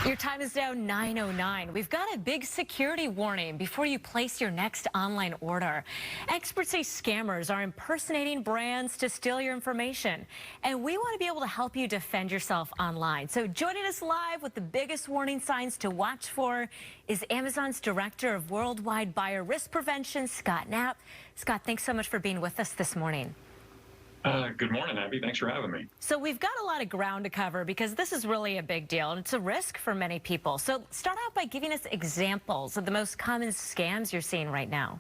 Your time is now 9:09. We've got a big security warning before you place your next online order. Experts say scammers are impersonating brands to steal your information, and we want to be able to help you defend yourself online. So joining us live with the biggest warning signs to watch for is Amazon's Director of Worldwide Buyer Risk Prevention, Scott Knapp. Scott, thanks so much for being with us this morning. Good morning, Abby. Thanks for having me. So we've got a lot of ground to cover because this is really a big deal and it's a risk for many people. So start out by giving us examples of the most common scams you're seeing right now.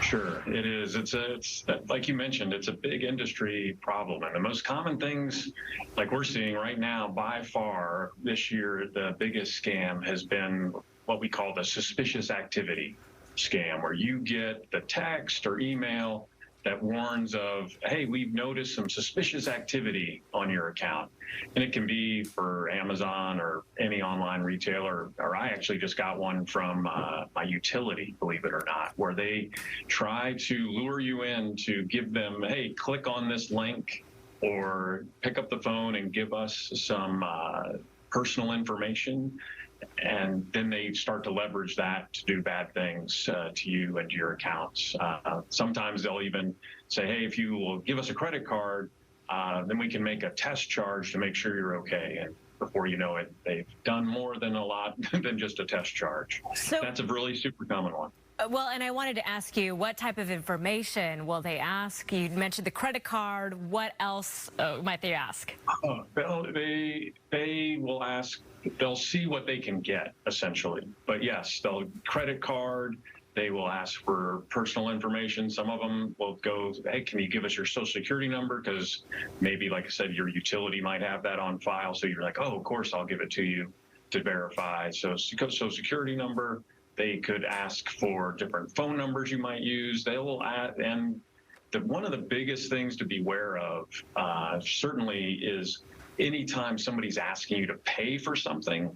Sure, it is. It's like you mentioned, it's a big industry problem. And the most common things like we're seeing right now, by far this year, the biggest scam has been what we call the suspicious activity scam, where you get the text or email that warns of, hey, we've noticed some suspicious activity on your account. And it can be for Amazon or any online retailer, or I actually just got one from my utility, believe it or not, where they try to lure you in to give them, hey, click on this link or pick up the phone and give us some personal information. And then they start to leverage that to do bad things to you and to your accounts. Sometimes they'll even say, hey, if you will give us a credit card, then we can make a test charge to make sure you're okay. And before you know it, they've done more than a lot than just a test charge. So that's a really super common one. Well, and I wanted to ask you, what type of information will they ask? You mentioned the credit card. What else might they ask? Well, they will ask, they'll see what they can get, essentially. But yes, they'll credit card. They will ask for personal information. Some of them will go, hey, can you give us your social security number? Because maybe, like I said, your utility might have that on file. So you're like, oh, of course, I'll give it to you to verify. So social security number. They could ask for different phone numbers you might use. They will add, and one of the biggest things to beware of certainly is anytime somebody's asking you to pay for something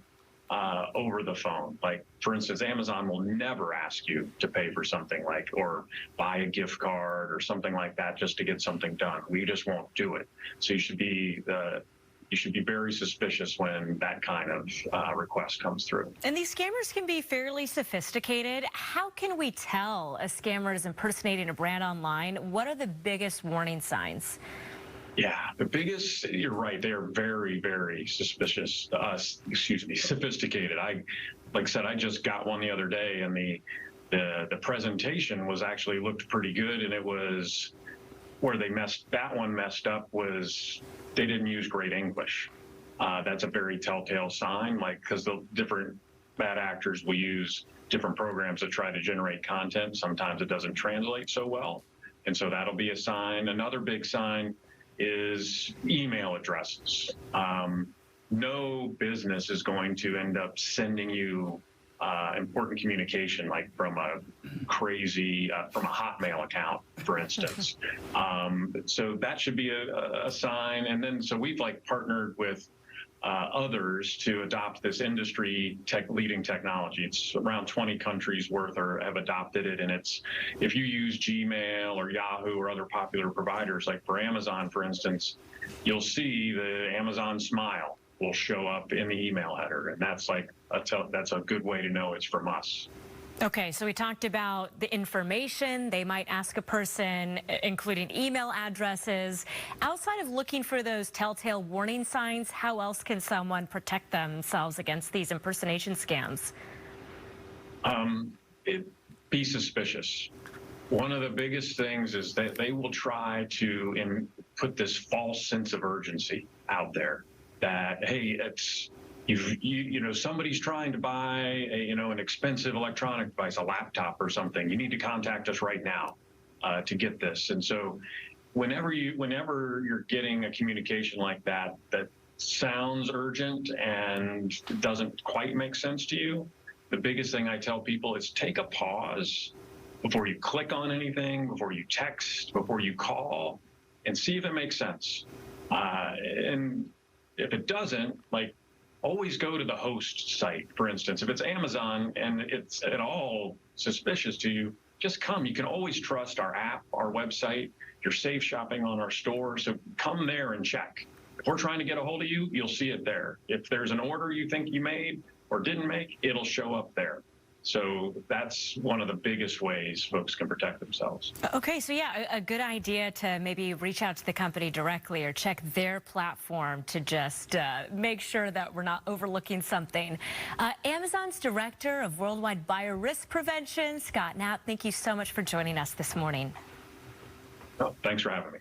over the phone. Like, for instance, Amazon will never ask you to pay for something like, or buy a gift card or something like that just to get something done. We just won't do it. So you should be very suspicious when that kind of request comes through. And these scammers can be fairly sophisticated. How can we tell a scammer is impersonating a brand online? What are the biggest warning signs? Yeah, the biggest, you're right, they're very, very suspicious, sophisticated. Like I said, I just got one the other day, and the presentation was actually looked pretty good, and it was where that one messed up was they didn't use great English. That's a very telltale sign, like, because the different bad actors will use different programs to try to generate content. Sometimes it doesn't translate so well. And so that'll be a sign. Another big sign is email addresses. No business is going to end up sending you important communication, like from a Hotmail account, for instance. So that should be a sign. And then, so we've partnered with others to adopt this industry leading technology. It's around 20 countries worth have adopted it. And it's, if you use Gmail or Yahoo or other popular providers, like for Amazon, for instance, you'll see the Amazon smile will show up in the email header. And that's that's a good way to know it's from us. Okay, so we talked about the information they might ask a person, including email addresses. Outside of looking for those telltale warning signs, how else can someone protect themselves against these impersonation scams? Be suspicious. One of the biggest things is that they will try to put this false sense of urgency out there that, hey, it's, somebody's trying to buy an expensive electronic device, a laptop or something. You need to contact us right now to get this. And so whenever you're getting a communication like that sounds urgent and doesn't quite make sense to you, the biggest thing I tell people is take a pause before you click on anything, before you text, before you call, and see if it makes sense. And if it doesn't, always go to the host site, for instance. If it's Amazon and it's at all suspicious to you, just come. You can always trust our app, our website. You're safe shopping on our store, so come there and check. If we're trying to get a hold of you, you'll see it there. If there's an order you think you made or didn't make, it'll show up there. So that's one of the biggest ways folks can protect themselves. Okay, so yeah, a good idea to maybe reach out to the company directly or check their platform to just make sure that we're not overlooking something. Amazon's Director of Worldwide Buyer Risk Prevention, Scott Knapp, thank you so much for joining us this morning. Oh, thanks for having me.